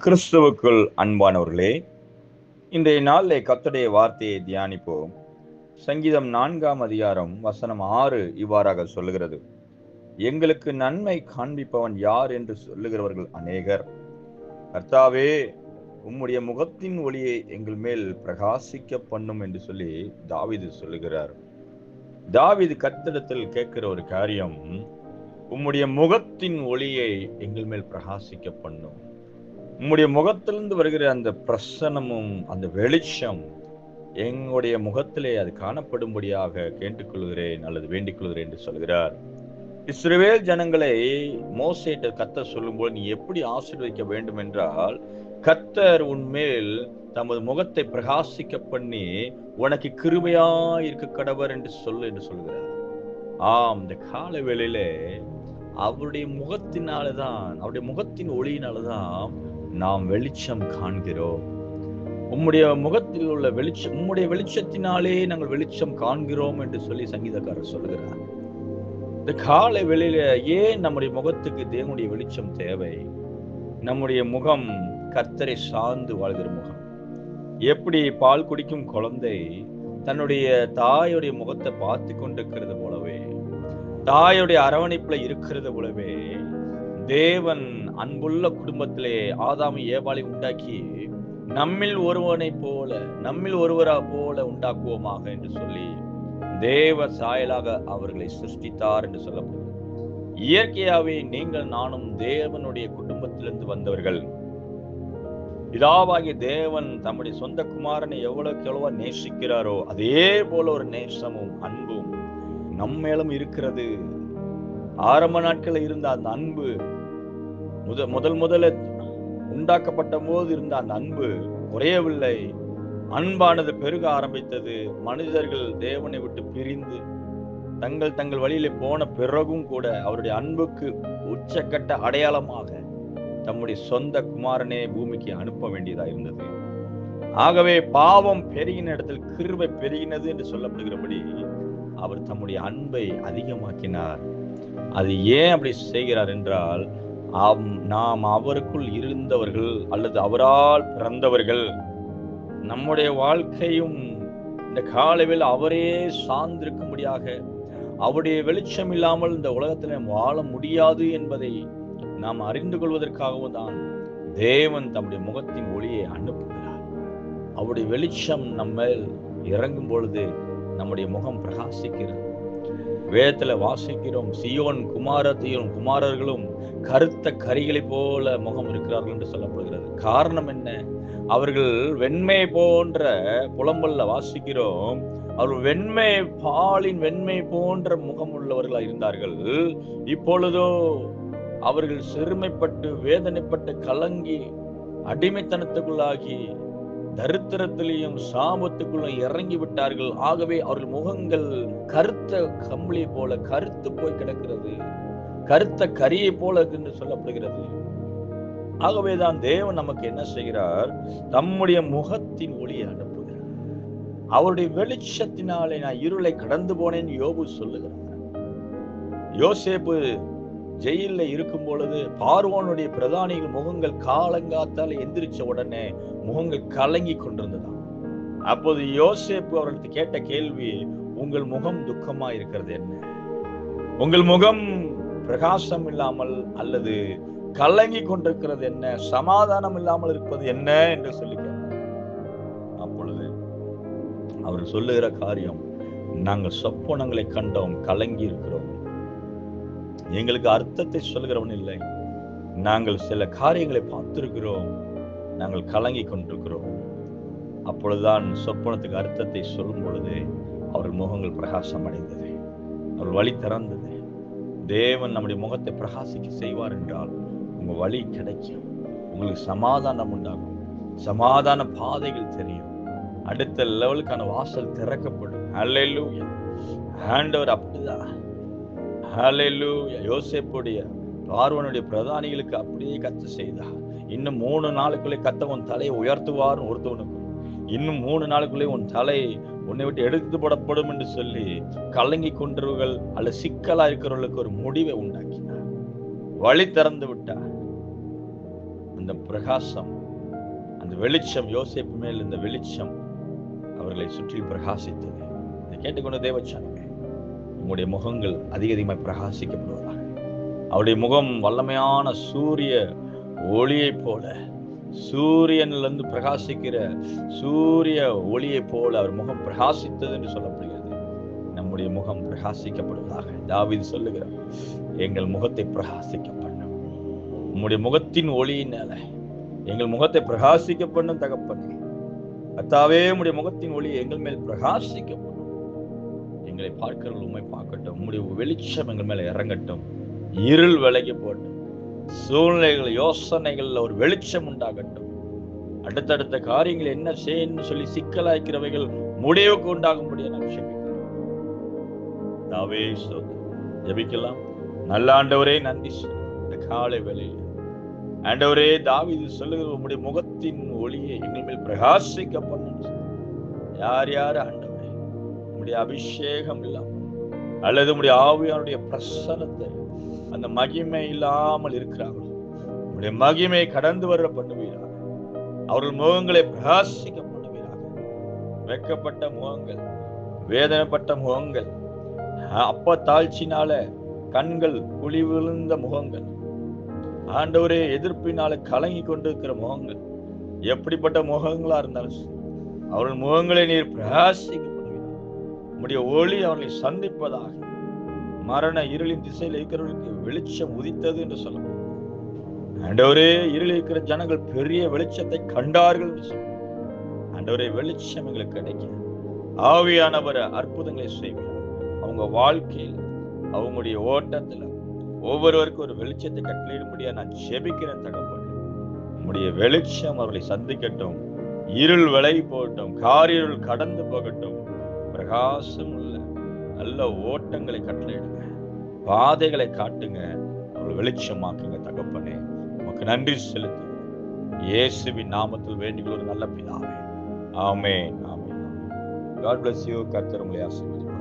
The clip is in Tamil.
கிறிஸ்துவுக்குள் அன்பானவர்களே, இன்றைய நாளிலே கர்த்தருடைய வார்த்தையை தியானிப்போம். சங்கீதம் 4ஆம் அதிகாரம் வசனம் 6 இவ்வாறாக சொல்லுகிறது: எங்களுக்கு நன்மை காண்பிப்பவன் யார் என்று சொல்லுகிறவர்கள் அநேகர். கர்த்தாவே, உம்முடைய முகத்தின் ஒளியை எங்கள் மேல் பிரகாசிக்க பண்ணும் என்று சொல்லி தாவீது சொல்லுகிறார். தாவீது கர்த்தரிடத்தில் கேட்கிற ஒரு காரியம், உம்முடைய முகத்தின் ஒளியை எங்கள் மேல் பிரகாசிக்க பண்ணும். உம்முடைய முகத்திலிருந்து வருகிற அந்த பிரசன்னமும் அந்த வெளிச்சம் எங்களுடைய முகத்திலே அது காணப்படும்படியாக கேட்டுக்கொள்கிறேன் அல்லது வேண்டிக் கொள்கிறேன் என்று சொல்கிறார். இஸ்ரவேல் ஜனங்களை மோசேட்ட கர்த்தர் சொல்லும்போது, நீ எப்படி ஆசீர்வதிக்க வேண்டும் என்றால், கர்த்தர் உன்மேல் தமது முகத்தை பிரகாசிக்க பண்ணி உனக்கு கிருபையா இருக்க கடவர் என்று சொல்லு என்று சொல்கிறார். ஆம், இந்த கால வேளையிலே அவருடைய முகத்தினால்தான், அவருடைய முகத்தின் ஒளியினால்தான் நாம் வெளிச்சம் காண்கிறோம். உம்முடைய முகத்தில் உள்ள வெளிச்சம், உம்முடைய வெளிச்சத்தினாலே நாங்கள் வெளிச்சம் காண்கிறோம் என்று சொல்லி சங்கீதக்காரர் சொல்லுகிறார். இந்த காலை வெளியில ஏன் நம்முடைய முகத்துக்கு தேவனுடைய வெளிச்சம் தேவை? நம்முடைய முகம் கர்த்தரை சார்ந்து வாழ்கிற முகம். எப்படி பால் குடிக்கும் குழந்தை தன்னுடைய தாயுடைய முகத்தை பார்த்து கொண்டிருக்கிறது போலவே, தாயுடைய அரவணைப்புல இருக்கிறது போலவே, தேவன் அன்புள்ள குடும்பத்திலே ஆதாமி ஏவாளை உண்டாக்கி நம்மில் ஒருவனை போல, நம்மில் ஒருவரா போல உண்டாக்குவோமாக என்று சொல்லி தேவ சாயலாக அவர்களை சிருஷ்டித்தார் என்று சொல்லப்படுகிறது. இயற்கையாவே நீங்கள் நானும் தேவனுடைய குடும்பத்திலிருந்து வந்தவர்கள். பிதாவாகிய தேவன் தம்முடைய சொந்த குமாரனை எவ்வளவுக்கு எவ்வளவா நேசிக்கிறாரோ அதே போல ஒரு நேசமும் அன்பும் நம்மேலும் இருக்கிறது. ஆரம்ப நாட்களில் இருந்த அந்த அன்பு, முதல்ல உண்டாக்கப்பட்ட போது இருந்த அந்த அன்பு குறையவில்லை. அன்பானது பெருக ஆரம்பித்தது. மனிதர்கள் தேவனை விட்டு பிரிந்து தங்கள் வழியிலே போன பிறகும் கூட அவருடைய அன்புக்கு உச்சக்கட்ட அடையாளமாக தம்முடைய சொந்த குமாரனே பூமிக்கு அனுப்ப வேண்டியதா இருந்தது. ஆகவே பாவம் பெருகின இடத்தில் கிருபை பெருகினது என்று சொல்லப்படுகிறபடி அவர் தம்முடைய அன்பை அதிகமாக்கினார். அது ஏன் அப்படி செய்கிறார் என்றால், நாம் அவருக்குள் இருந்தவர்கள் அல்லது அவரால் பிறந்தவர்கள். நம்முடைய வாழ்க்கையும் இந்த காலவில் அவரே சார்ந்திருக்கும்படியாக, அவருடைய வெளிச்சம் இல்லாமல் இந்த உலகத்தில் வாழ முடியாது என்பதை நாம் அறிந்து கொள்வதற்காகவும் தான் தேவன் தம்முடைய முகத்தின் ஒளியை அனுப்புகிறார். அவருடைய வெளிச்சம் நம்ம இறங்கும் பொழுது நம்முடைய முகம் பிரகாசிக்கிறது. வேதத்துல வாசிக்கிறோம், சியோன் குமாரர்களும் கருத்த கரிகளை போல முகம் இருக்கிறார்கள் என்று சொல்லப்படுகிறது. காரணம் என்ன? அவர்கள் வெண்மை போன்ற, புலம்பல்ல வாசிக்கிறோம், அவர்கள் பாலின் வெண்மை போன்ற முகம் உள்ளவர்களாக இருந்தார்கள். இப்பொழுதோ அவர்கள் சிறுமைப்பட்டு வேதனைப்பட்டு கலங்கி அடிமைத்தனத்துக்குள்ளாகி தரித்திரத்திலையும் சாபத்துக்குள்ளும் இறங்கி விட்டார்கள். ஆகவே அவர்கள் முகங்கள் கருத்த கம்பளி போல கருத்து போய் கிடக்கிறது, கருத்த கரியை போல என்று சொல்லப்படுகிறது. ஆகவேதான் தேவன் நமக்கு என்ன செய்கிறார்? தம்முடைய முகத்தின் ஒளியை அனுப்புகிறார். அவருடைய வெளிச்சத்தினாலே நான் இருளை கடந்து போனேன் யோபு சொல்லுகிறார். யோசேப்பு ஜெயில இருக்கும் பொழுது பார்வோனுடைய பிரதானிகள் முகங்கள் காலங்காத்தால எந்திரிச்ச உடனே முகங்கள் கலங்கி கொண்டிருந்ததாம். அப்போது யோசேப்பு அவர்களுக்கு கேட்ட கேள்வி, உங்கள் முகம் துக்கமா இருக்கிறது என்ன? உங்கள் முகம் பிரகாசம் இல்லாமல் அல்லது கலங்கி கொண்டிருக்கிறது என்ன? சமாதானம் இல்லாமல் இருப்பது என்ன என்று சொல்லி கேட்டார். அப்பொழுது அவர் சொல்லுகிற காரியம், நாங்கள் சொப்பனங்களை கண்டோம், கலங்கி இருக்கிறோம். எங்களுக்கு அர்த்தத்தை சொல்கிறவன் இல்லை. நாங்கள் சில காரியங்களை பார்த்திருக்கிறோம், நாங்கள் கலங்கி கொண்டிருக்கிறோம். அப்பொழுதுதான் சொப்பனத்துக்கு அர்த்தத்தை சொல்லும் பொழுது அவர்கள் முகங்கள் பிரகாசம் அடைந்தது, அவர்கள் வழி திறந்தது. தேவன் நம்முடைய முகத்தை பிரகாசிக்க செய்வார் என்றால் உங்க வழி கிடைக்கும், உங்களுக்கு சமாதானம் உண்டாகும், சமாதான பாதைகள் தெரியும், அடுத்த லெவலுக்கான வாசல் திறக்கப்படும். ஹல்லேலூயா! ஆண்டவர் அப்படிதான். ஹல்லேலூயா! யோசேப்புடைய பார்வோனுடைய பிரதானிகளுக்கு அப்படியே கத்த செய்தார். இன்னும் 3 நாளுக்குள்ளே கத்த உன் தலையை உயர்த்துவார்னு ஒருத்தவனுக்கு, இன்னும் 3 நாளுக்குள்ளே உன் தலை உன்னை விட்டு எடுத்து போடப்படும் என்று சொல்லி கலங்கி கொண்டவர்கள் அல்லது சிக்கலா இருக்கிறவர்களுக்கு ஒரு முடிவை உண்டாக்கினார், வழி திறந்து விட்டார். அந்த பிரகாசம், அந்த வெளிச்சம், யோசேப்பு மேல் இந்த வெளிச்சம் அவர்களை சுற்றி பிரகாசித்தது. இதை கேட்டுக்கொண்ட தேவச்சனமே, உங்களுடைய முகங்கள் அதிகமாய் பிரகாசிக்கப்படுவதாக. அவருடைய முகம் வல்லமையான சூரிய ஒளியை போல, சூரியனிலிருந்து பிரகாசிக்கிற சூரிய ஒளியை போல அவர் முகம் பிரகாசித்தது என்று சொல்லப்படுகிறது. நம்முடைய முகம் பிரகாசிக்கப்படுவதாக. தாவீது சொல்லுகிறார், எங்கள் முகத்தை பிரகாசிக்க பண்ணும், உம்முடைய முகத்தின் ஒளியினால எங்கள் முகத்தை பிரகாசிக்க பண்ணும் தகப்பனே. கர்த்தாவே, உம்முடைய முகத்தின் ஒளி எங்கள் மேல் பிரகாசிக்க பண்ணும். எங்களை பார்க்கிறவர்கள் உண்மை பார்க்கட்டும், உம்முடைய வெளிச்சம் எங்கள் மேல இறங்கட்டும், இருள் விலகி போட்டும், சூழ்நிலைகள் யோசனைகள்ல ஒரு வெளிச்சம் உண்டாகட்டும். அடுத்தடுத்த காரியங்கள் என்ன செய்யணும்னு சொல்லி சிக்கலாய்க்கிறவைகள் முடிவுக்கு உண்டாகும்படியா நான் ஜெபிக்கிறேன். ஜெபிக்கலாம். நல்ல ஆண்டவரே, நன்றி இந்த காலை வேளையில் ஆண்டவரே, தாவீது சொல்லுகிற உம்முடைய முகத்தின் ஒளியை எங்கள் மேல் பிரகாசிக்க பண்ணு. யார் யார் ஆண்டவரே உம்முடைய அபிஷேகம் இல்லாம அல்லது உம்முடைய ஆவியானுடைய பிரசன்னத்தை, அந்த மகிமை இல்லாமல் இருக்கிறார்கள், உம்முடைய மகிமையை கடந்து வர பண்ணுவீராக. அவர்கள் முகங்களை பிரகாசிக்க பண்ணுவீராக. வெட்கப்பட்ட முகங்கள், வேதனைப்பட்ட முகங்கள், அப்ப தாழ்ச்சினால கண்கள் குழி விழுந்த முகங்கள், ஆண்டவரே எதிர்ப்பினால கலங்கி கொண்டிருக்கிற முகங்கள், எப்படிப்பட்ட முகங்களா இருந்தாலும் அவர்கள் முகங்களை நீர் பிரகாசிக்க பண்ணுவீராக. உம்முடைய ஒளி அவர்களை சந்திப்பதாக. மரண இருளின் திசையில் இருக்கிறவர்களுக்கு வெளிச்சம் உதித்தது என்று சொல்லப்படும். ஆண்டவரே, இருளில் இருக்கிற ஜனங்கள் பெரிய வெளிச்சத்தை கண்டார்கள் என்று சொல்ல. ஆண்டவரே, வெளிச்சம் எங்களுக்கு கிடைக்கும். ஆவியானவர் அற்புதங்களை செய்வார். அவங்க வாழ்க்கையில், அவங்களுடைய ஓட்டத்துல ஒவ்வொருவருக்கும் ஒரு வெளிச்சத்தை கட்டளையிடும்படியா நான் ஜெபிக்கிறேன் தகப்பனே. உம்முடைய வெளிச்சம் அவர்களை சந்திக்கட்டும், இருள் விலகி போகட்டும், காரிருள் கடந்து போகட்டும். பிரகாசம் உள்ள நல்ல ஓட்டங்களை கட்டளையிடுங்க, பாதைகளை காட்டுங்க, அவர்கள் வெளிச்சமாக்குங்க தகப்பனே. உமக்கு நன்றி செலுத்துகிறேன். இயேசுவின் நாமத்தில் வேண்டிய ஒரு நல்ல பிதாவே. ஆமென், ஆமென். God bless you. கர்த்தர் உங்களை ஆசீர்வதிப்பார்.